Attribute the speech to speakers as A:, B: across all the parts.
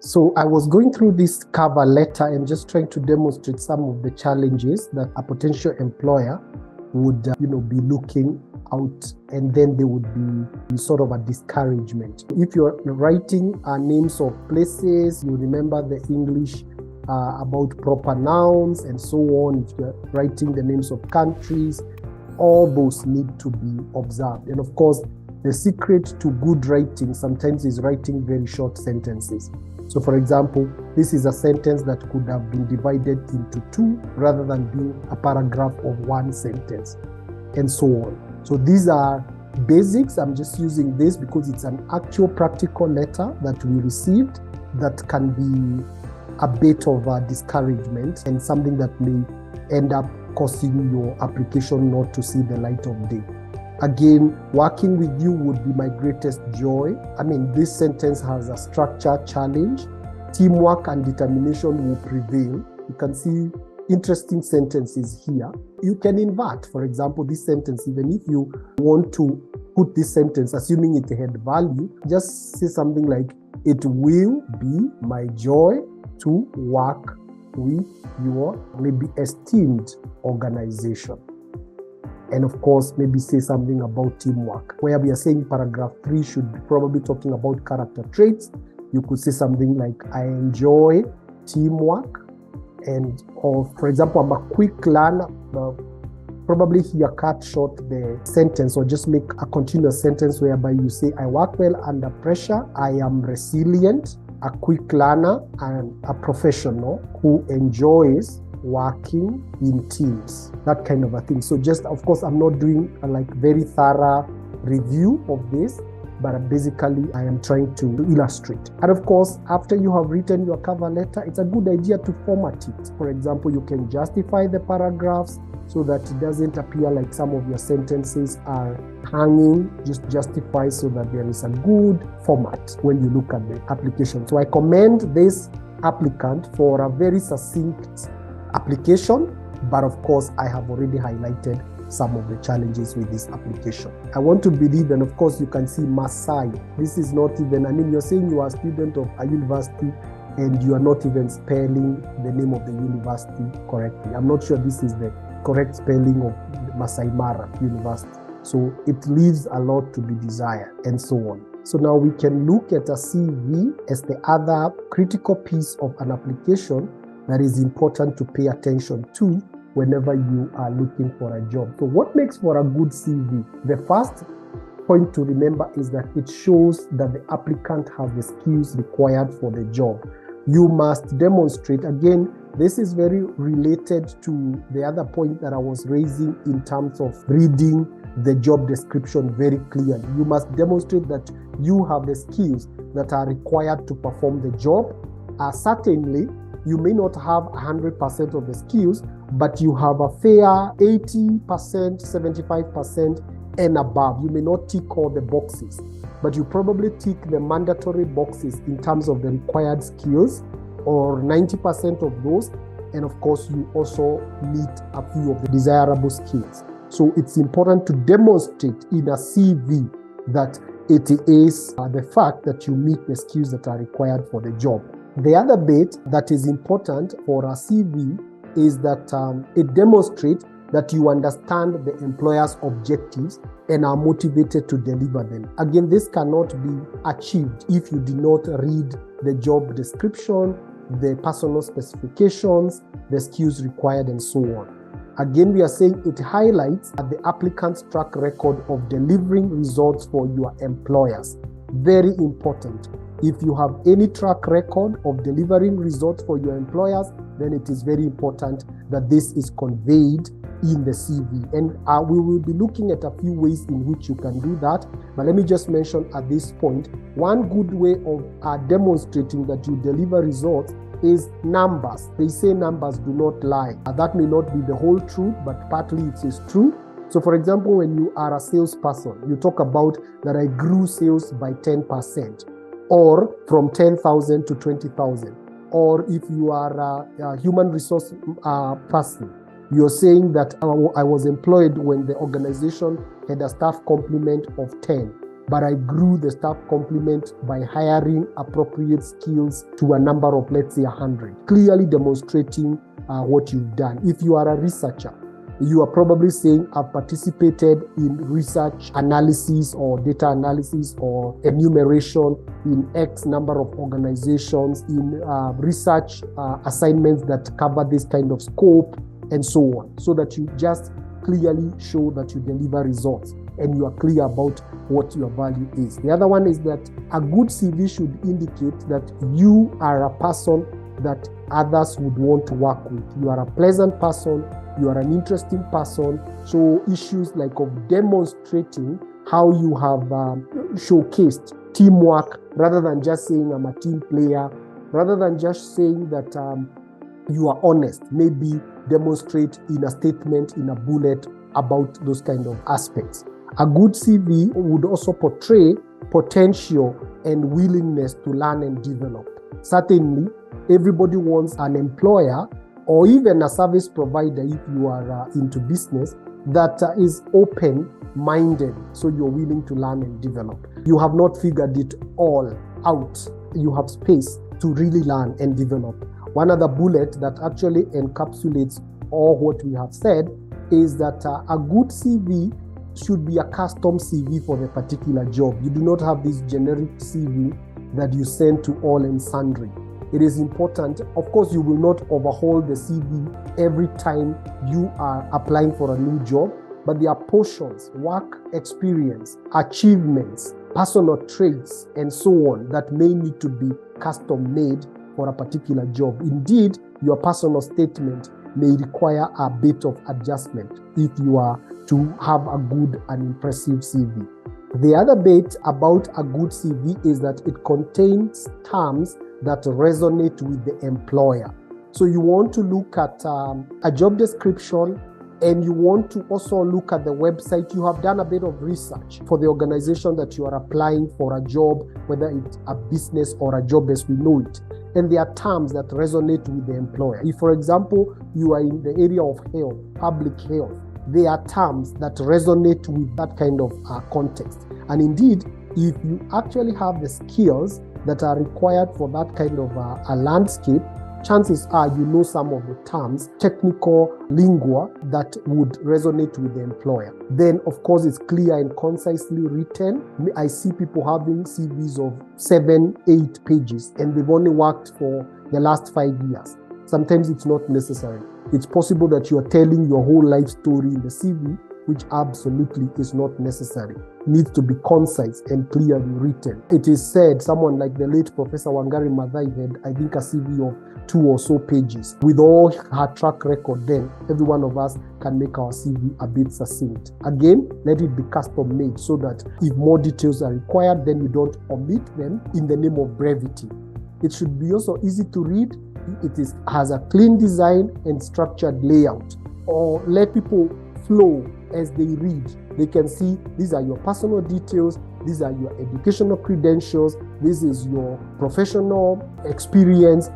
A: So I was going through this cover letter and just trying to demonstrate some of the challenges that a potential employer would, be looking out, and then there would be sort of a discouragement. If you're writing names of places, you remember the English about proper nouns and so on. If you're writing the names of countries, all those need to be observed. And of course, the secret to good writing sometimes is writing very short sentences. So for example, this is a sentence that could have been divided into two rather than being a paragraph of one sentence, and so on. So these are basics. I'm just using this because it's an actual practical letter that we received that can be a bit of a discouragement and something that may end up causing your application not to see the light of day. Again, working with you would be my greatest joy. This sentence has a structure challenge. Teamwork and determination will prevail. You can see interesting sentences here. You can invert, for example, this sentence. Even if you want to put this sentence, assuming it had value, just say something like, it will be my joy to work with your maybe esteemed organization. And of course, maybe say something about teamwork. Where we are saying paragraph 3 should be probably talking about character traits. You could say something like, I enjoy teamwork. Or for example, I'm a quick learner. Probably here cut short the sentence or just make a continuous sentence whereby you say, I work well under pressure. I am resilient, a quick learner, and a professional who enjoys working in teams, that kind of a thing. So just, of course, I'm not doing a very thorough review of this, but basically I am trying to illustrate. And of course, after you have written your cover letter, it's a good idea to format it. For example, you can justify the paragraphs so that it doesn't appear like some of your sentences are hanging. Just justify so that there is a good format when you look at the application. So I commend this applicant for a very succinct application, but of course I have already highlighted some of the challenges with this application. I want to believe, and of course you can see Maasai. This is not even, you're saying you are a student of a university and you are not even spelling the name of the university correctly. I'm not sure this is the correct spelling of Masai Mara University. So it leaves a lot to be desired, and so on. So now we can look at a CV as the other critical piece of an application that is important to pay attention to whenever you are looking for a job. So what makes for a good CV? The first point to remember is that it shows that the applicant has the skills required for the job. You must demonstrate, again, this is very related to the other point that I was raising in terms of reading the job description very clearly. You must demonstrate that you have the skills that are required to perform the job. Certainly, you may not have 100% of the skills, but you have a fair 80%, 75% and above. You may not tick all the boxes, but you probably tick the mandatory boxes in terms of the required skills, or 90% of those. And of course, you also meet a few of the desirable skills. So it's important to demonstrate in a CV that it is the fact that you meet the skills that are required for the job. The other bit that is important for a CV is that it demonstrates that you understand the employer's objectives and are motivated to deliver them. Again, this cannot be achieved if you do not read the job description, the personal specifications, the skills required, and so on. Again, we are saying it highlights the applicant's track record of delivering results for your employers. Very important. If you have any track record of delivering results for your employers, then it is very important that this is conveyed in the CV. And we will be looking at a few ways in which you can do that. But let me just mention at this point, one good way of demonstrating that you deliver results is numbers. They say numbers do not lie. That may not be the whole truth, but partly it is true. So for example, when you are a salesperson, you talk about that I grew sales by 10%, or from 10,000 to 20,000. Or if you are a human resource person, you're saying that I was employed when the organization had a staff complement of 10. but I grew the staff complement by hiring appropriate skills to a number of, let's say, 100, clearly demonstrating what you've done. If you are a researcher, you are probably saying, I've participated in research analysis or data analysis or enumeration in X number of organizations, in research assignments that cover this kind of scope, and so on, so that you just clearly show that you deliver results and you are clear about what your value is. The other one is that a good CV should indicate that you are a person that others would want to work with. You are a pleasant person, you are an interesting person. So issues like of demonstrating how you have showcased teamwork, rather than just saying I'm a team player, rather than just saying that you are honest, maybe demonstrate in a statement, in a bullet about those kind of aspects. A good CV would also portray potential and willingness to learn and develop. Certainly, everybody wants an employer or even a service provider, if you are into business, that is open-minded, so you're willing to learn and develop. You have not figured it all out. You have space to really learn and develop. One other bullet that actually encapsulates all what we have said is that a good CV should be a custom CV for the particular job. You do not have this generic CV that you send to all and sundry. It is important. Of course, you will not overhaul the CV every time you are applying for a new job, but there are portions, work experience, achievements, personal traits, and so on that may need to be custom made for a particular job. Indeed, your personal statement may require a bit of adjustment if you are to have a good and impressive CV. The other bit about a good CV is that it contains terms that resonate with the employer. So you want to look at a job description, and you want to also look at the website. You have done a bit of research for the organization that you are applying for a job, whether it's a business or a job as we know it. And there are terms that resonate with the employer. If, for example, you are in the area of health, public health, there are terms that resonate with that kind of context. And indeed, if you actually have the skills that are required for that kind of a landscape, chances are you know some of the terms, technical lingua, that would resonate with the employer. Then, of course, it's clear and concisely written. I see people having CVs of 7-8 pages, and they've only worked for the last 5 years. Sometimes it's not necessary. It's possible that you're telling your whole life story in the CV, which absolutely is not necessary. It needs to be concise and clearly written. It is said someone like the late Professor Wangari Maathai had, I think, a CV of 2 or so pages. With all her track record, then every one of us can make our CV a bit succinct. Again, let it be custom made so that if more details are required, then you don't omit them in the name of brevity. It should be also easy to read. Has a clean design and structured layout, or let people flow as they read. They can see these are your personal details, these are your educational credentials, this is your professional experience,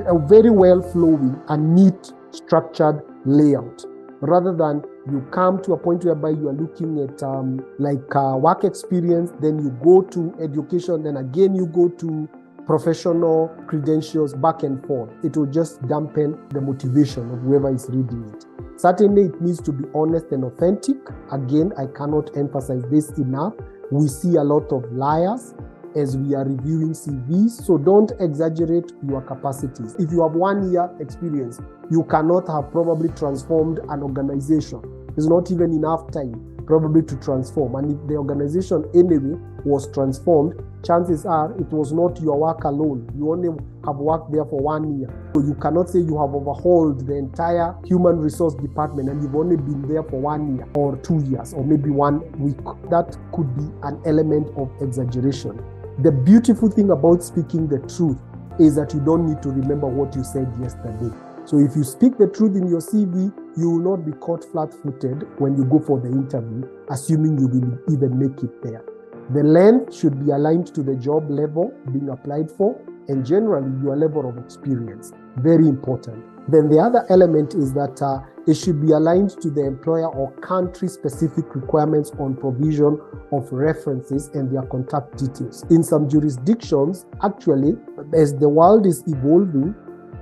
A: a very well flowing and neat structured layout, rather than you come to a point whereby you are looking at work experience, then you go to education, then again you go to professional credentials, back and forth. It will just dampen the motivation of whoever is reading it. Certainly, it needs to be honest and authentic. Again, I cannot emphasize this enough. We see a lot of liars as we are reviewing CVs, so don't exaggerate your capacities. If you have 1 year experience, you cannot have probably transformed an organization. There's not even enough time probably to transform. And if the organization anyway was transformed, chances are it was not your work alone. You only have worked there for 1 year. So you cannot say you have overhauled the entire human resource department and you've only been there for 1 year or 2 years or maybe 1 week. That could be an element of exaggeration. The beautiful thing about speaking the truth is that you don't need to remember what you said yesterday. So if you speak the truth in your CV, you will not be caught flat-footed when you go for the interview, assuming you will even make it there. The length should be aligned to the job level being applied for and generally your level of experience. Very important. Then the other element is that it should be aligned to the employer or country-specific requirements on provision of references and their contact details. In some jurisdictions, actually, as the world is evolving,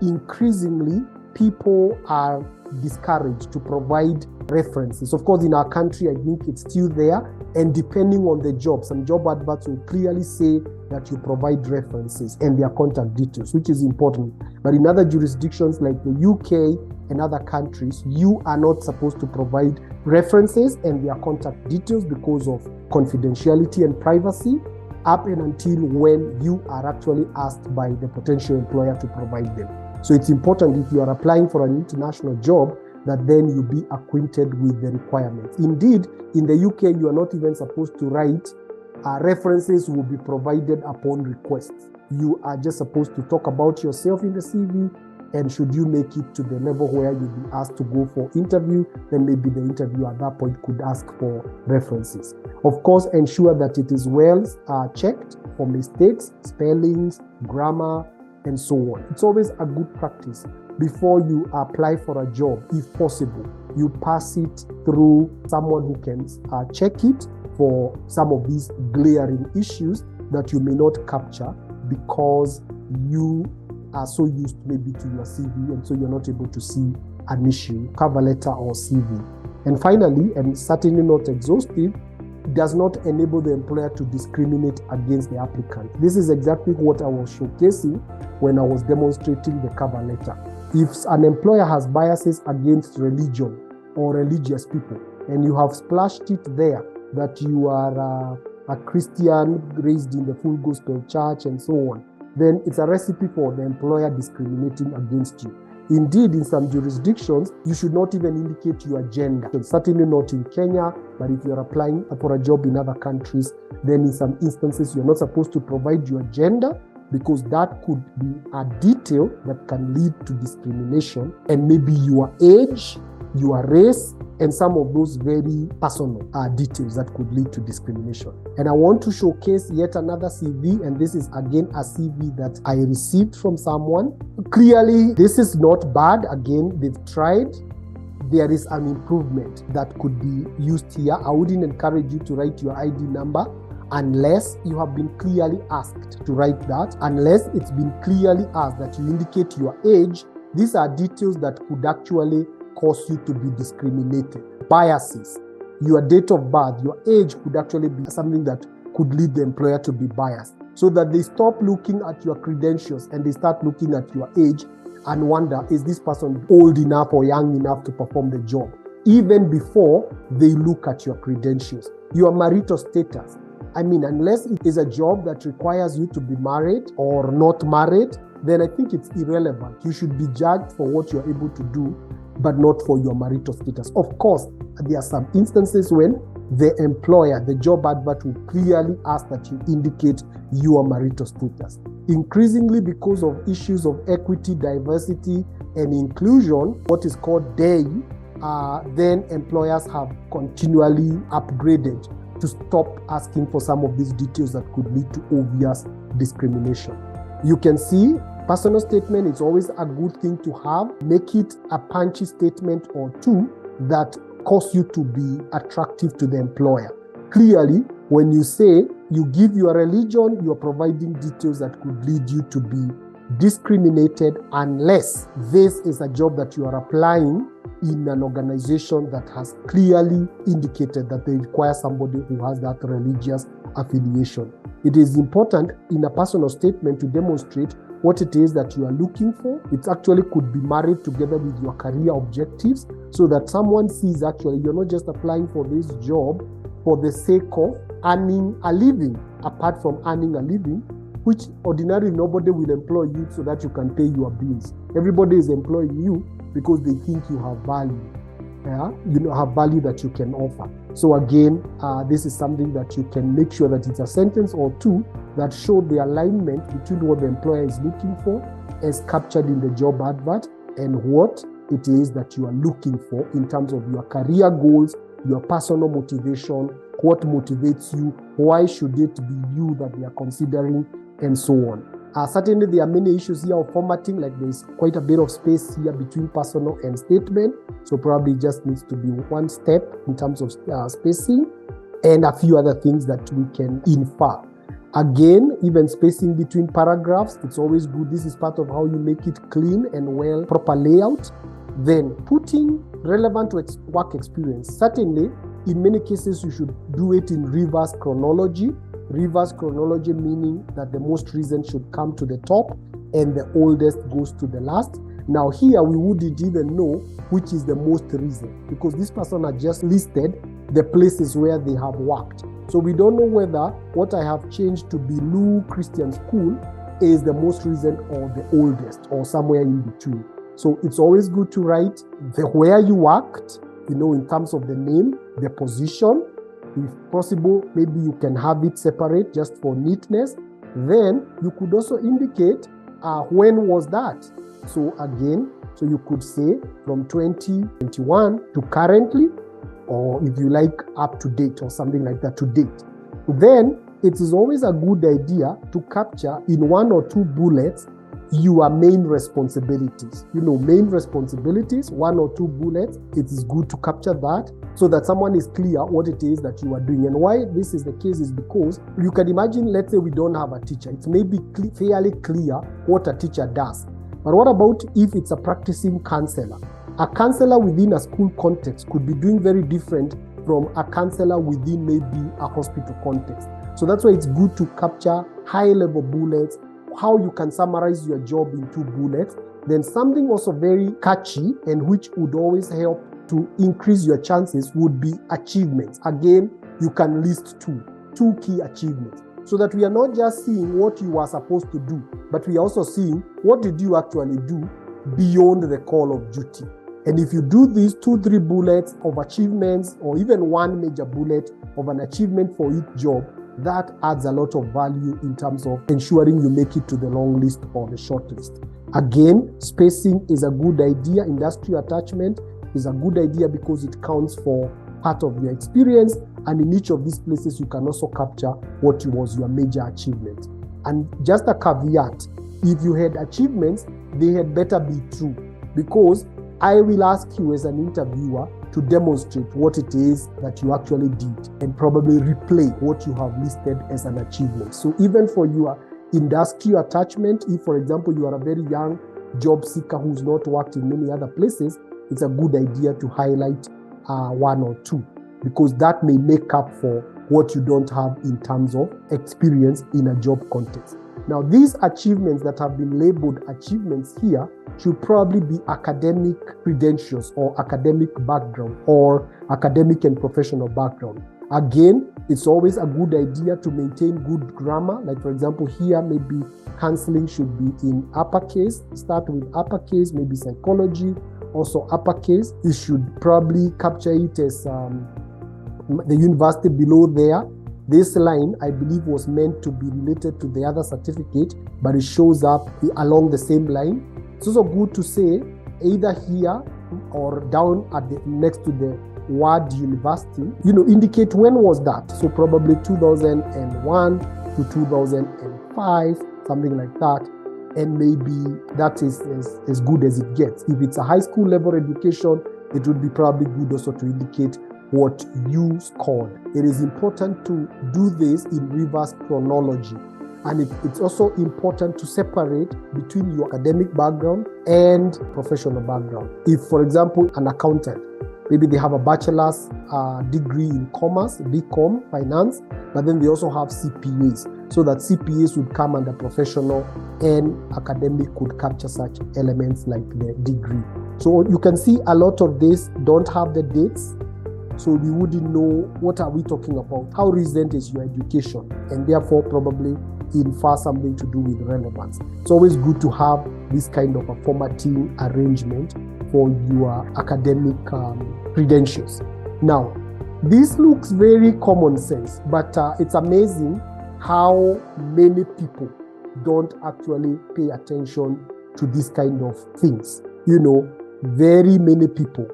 A: increasingly people are discouraged to provide references. Of course, in our country, I think it's still there. And depending on the job, some job adverts will clearly say that you provide references and their contact details, which is important. But in other jurisdictions like the UK and other countries, you are not supposed to provide references and their contact details because of confidentiality and privacy, up and until when you are actually asked by the potential employer to provide them. So it's important if you are applying for an international job that then you be acquainted with the requirements. Indeed, in the UK, you are not even supposed to write references will be provided upon request. You are just supposed to talk about yourself in the CV, and should you make it to the level where you'll be asked to go for interview, then maybe the interview at that point could ask for references. Of course, ensure that it is well checked for mistakes, spellings, grammar, and so on. It's always a good practice before you apply for a job, if possible, you pass it through someone who can check it for some of these glaring issues that you may not capture because you are so used maybe to your CV, and so you're not able to see an issue, cover letter or CV. And finally, and certainly not exhaustive, does not enable the employer to discriminate against the applicant. This is exactly what I was showcasing when I was demonstrating the cover letter. If an employer has biases against religion or religious people, and you have splashed it there that you are a Christian raised in the Full Gospel Church and so on, then it's a recipe for the employer discriminating against you. Indeed, in some jurisdictions, you should not even indicate your gender. Certainly not in Kenya, but if you're applying for a job in other countries, then in some instances, you're not supposed to provide your gender, because that could be a detail that can lead to discrimination, and maybe your age, your race, and some of those very personal details that could lead to discrimination. And I want to showcase yet another CV, and this is again a CV that I received from someone. Clearly, this is not bad. Again, they've tried. There is an improvement that could be used here. I wouldn't encourage you to write your ID number unless you have been clearly asked to write that, unless it's been clearly asked that you indicate your age. These are details that could actually cause you to be discriminated. Biases, your date of birth, your age could actually be something that could lead the employer to be biased, so that they stop looking at your credentials and they start looking at your age and wonder, is this person old enough or young enough to perform the job, even before they look at your credentials. Your marital status, I mean, unless it is a job that requires you to be married or not married, then I think it's irrelevant. You should be judged for what you're able to do, but not for your marital status. Of course, there are some instances when the employer, the job advert, will clearly ask that you indicate your marital status. Increasingly, because of issues of equity, diversity, and inclusion, what is called DEY, then employers have continually upgraded to stop asking for some of these details that could lead to obvious discrimination. You can see personal statement is always a good thing to have. Make it a punchy statement or two that cause you to be attractive to the employer. Clearly, when you say you give your religion, you're providing details that could lead you to be discriminated unless this is a job that you are applying in an organization that has clearly indicated that they require somebody who has that religious affiliation. It is important in a personal statement to demonstrate what it is that you are looking for. It actually could be married together with your career objectives, so that someone sees actually you're not just applying for this job for the sake of earning a living, apart from earning a living, which ordinarily nobody will employ you so that you can pay your bills. Everybody is employing you because they think you have value. You have value that you can offer. So again, this is something that you can make sure that it's a sentence or two that show the alignment between what the employer is looking for as captured in the job advert and what it is that you are looking for in terms of your career goals, your personal motivation, what motivates you, why should it be you that they are considering, and so on. Certainly, there are many issues here of formatting, like there's quite a bit of space here between personal and statement. So probably just needs to be one step in terms of spacing, and a few other things that we can infer. Again, even spacing between paragraphs, it's always good. This is part of how you make it clean and well, proper layout. Then putting relevant work experience. Certainly, in many cases, you should do it in reverse chronology. Reverse chronology meaning that the most recent should come to the top and the oldest goes to the last. Now here, we wouldn't even know which is the most recent because this person has just listed the places where they have worked. So we don't know whether what I have changed to Bilu Christian School is the most recent or the oldest or somewhere in between. So it's always good to write where you worked, in terms of the name, the position. If possible, maybe you can have it separate just for neatness. Then you could also indicate when was that. So again, you could say from 2021 to currently, or if you like up to date or something like that, to date. Then it is always a good idea to capture in one or two bullets your main responsibilities. Main responsibilities, one or two bullets, it is good to capture that so that someone is clear what it is that you are doing. And why this is the case is because you can imagine, let's say we don't have a teacher. It may be fairly clear what a teacher does. But what about if it's a practicing counselor? A counselor within a school context could be doing very different from a counselor within maybe a hospital context. So that's why it's good to capture high-level bullets, how you can summarize your job in 2 bullets. Then something also very catchy and which would always help to increase your chances would be achievements. Again, you can list two key achievements so that we are not just seeing what you are supposed to do, but we are also seeing what did you actually do beyond the call of duty. And if you do these 2-3 bullets of achievements or even one major bullet of an achievement for each job, that adds a lot of value in terms of ensuring you make it to the long list or the short list. Again, spacing is a good idea. Industry attachment is a good idea because it counts for part of your experience. And in each of these places, you can also capture what was your major achievement. And just a caveat, if you had achievements, they had better be true, because I will ask you as an interviewer to demonstrate what it is that you actually did and probably replay what you have listed as an achievement. So even for your industry attachment, if, for example, you are a very young job seeker who's not worked in many other places, it's a good idea to highlight 1 or 2, because that may make up for what you don't have in terms of experience in a job context. Now, these achievements that have been labeled achievements here should probably be academic credentials or academic background or academic and professional background. Again, it's always a good idea to maintain good grammar. Like, for example, here, maybe counseling should be in uppercase, start with uppercase, maybe psychology, also uppercase. You should probably capture it as the university below there. This line, I believe, was meant to be related to the other certificate, but it shows up along the same line. It's also good to say either here or down at the next to the word university, indicate when was that. So probably 2001 to 2005, something like that. And maybe that is as good as it gets. If it's a high school level education, it would be probably good also to indicate what you scored. It is important to do this in reverse chronology. And it's also important to separate between your academic background and professional background. If, for example, an accountant, maybe they have a bachelor's degree in commerce, BCom, finance, but then they also have CPAs. So that CPAs would come under professional and academic could capture such elements like the degree. So you can see a lot of this don't have the dates. So we wouldn't know what are we talking about, how recent is your education, and therefore probably infer something to do with relevance. It's always good to have this kind of a formatting arrangement for your academic credentials. Now, this looks very common sense, but it's amazing how many people don't actually pay attention to this kind of things. Very many people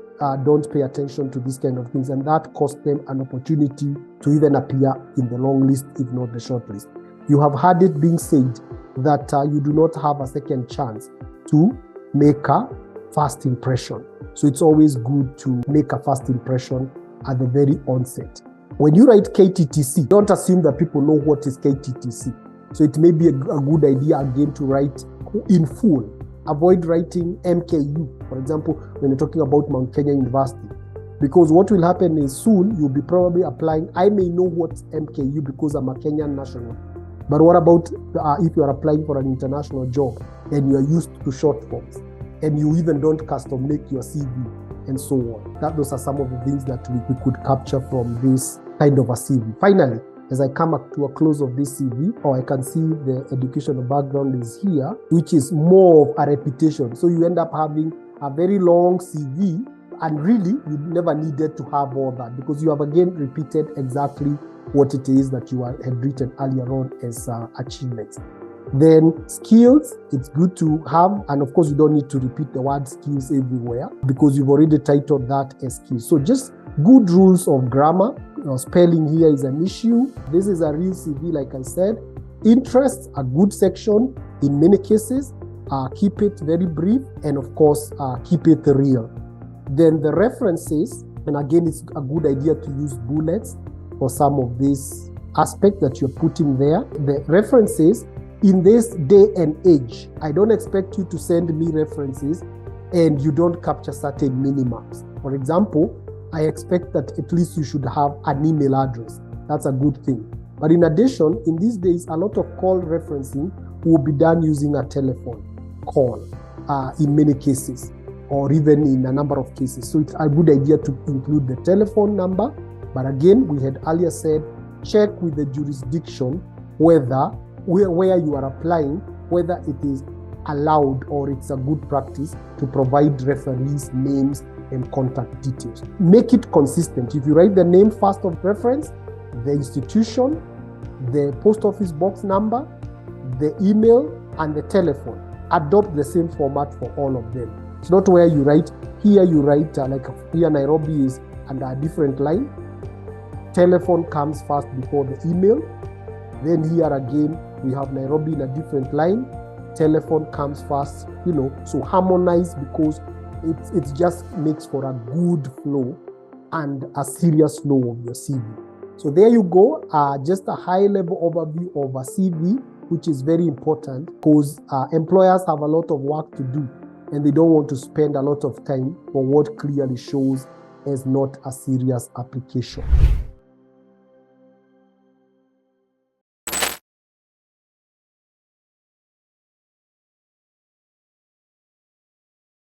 A: don't pay attention to these kind of things, and that costs them an opportunity to even appear in the long list, if not the short list. You have heard it being said that you do not have a second chance to make a first impression. So it's always good to make a first impression at the very onset. When you write KTTC, don't assume that people know what is KTTC. So it may be a good idea again to write in full. Avoid writing MKU, for example, when you're talking about Mount Kenya University. Because what will happen is soon you'll be probably applying. I may know what's MKU because I'm a Kenyan national. But what about if you are applying for an international job and you are used to short forms and you even don't custom make your CV and so on? Those are some of the things that we could capture from this kind of a CV. Finally, as I come up to a close of this CV, or I can see the educational background is here, which is more of a repetition. So you end up having a very long CV, and really you never needed to have all that because you have again repeated exactly what it is that you had written earlier on as achievements. Then skills, it's good to have, and of course you don't need to repeat the word skills everywhere because you've already titled that as skills. So just good rules of grammar. Spelling here is an issue. This is a real CV, like I said. Interests, a good section in many cases. Keep it very brief, and of course keep it real. Then the references, and again it's a good idea to use bullets for some of these aspects that you're putting there. The references, in this day and age, I don't expect you to send me references and you don't capture certain minimums. For example, I expect that at least you should have an email address. That's a good thing. But in addition, in these days, a lot of call referencing will be done using a telephone call in many cases, or even in a number of cases. So it's a good idea to include the telephone number. But again, we had earlier said, check with the jurisdiction where you are applying, whether it is allowed or it's a good practice to provide referees' names and contact details. Make it consistent. If you write the name first of reference, the institution, the post office box number, the email, and the telephone, adopt the same format for all of them. It's not where you write, here you write, like here Nairobi is under a different line. Telephone comes first before the email. Then here again, we have Nairobi in a different line. Telephone comes first, so harmonize because it just makes for a good flow and a serious flow of your CV. So there you go, just a high-level overview of a CV, which is very important because employers have a lot of work to do and they don't want to spend a lot of time for what clearly shows as not a serious application.